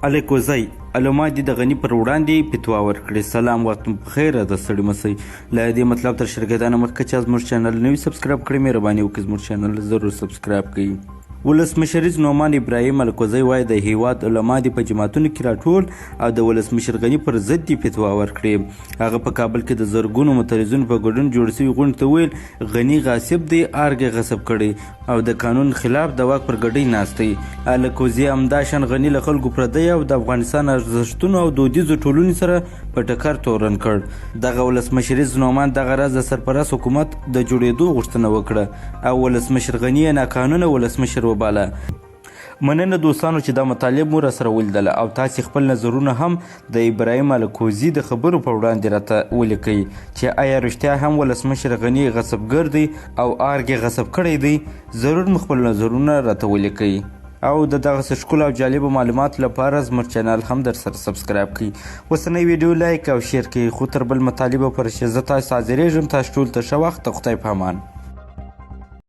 الکوزی علما دې د غني پر وړاندې فتوا ورکړې. سلام، وختم په خیر د ستړي مسئ. له دې مطلب تر شرکتانه مخکې چې زموږ چینل نوي سبسکرایب کړئ، مهرباني وکړئ زموږ چینل ضرور سبسکرایب کړئ. ولسمشر نعمان ابراهیم الکوزی وایي د هیواد علما دې په جماعتونو کې راټول او د ولسمشر غني پر ضد دې فتوا ورکړې. هغه په کابل کې د زرګونو معترضینو په ګډون جوړ شوي غونډې ته وویل غني غاصب دی، ارګ غصب کړی او د قانون خلاف د واک پر ګډۍ ناست دی. الکوزی همداشان غني له خلکو پردی او د افغانستان ارزښتونو او دودیزو ټولنې سره په ټکر تورن کړ. دغه ولسمشر نعمان دغه راز د سرپرست حکومت د جوړېدو غوښتنه وکړه او ولسمشر غني یې ناقانونه ولسمشر وباله. مننه دوستانو چې دا مطالب مو راسره ولیدله او تاسې خپل نظرونه هم د ابراهیم الکوزي د خبرو په وړاندې راته ولیکئ چې آیا رښتیا هم ولسمشر غني غصبګر دی او ارګ یې غصب کړی دی. ضرور مو خپل نظرونه راته ولیکئ او د دغسې ښکلو او جالبو معلوماتو لپاره زموږ چینل هم در سره سبسکرایب کړئ. اوسنۍ ویډیو لایک او شیر کړئ. خو تر بل مطالبه پورې چې زه تاسو حاضرېږم، تاسو ټول ته ښه وخت. د خدای په امان.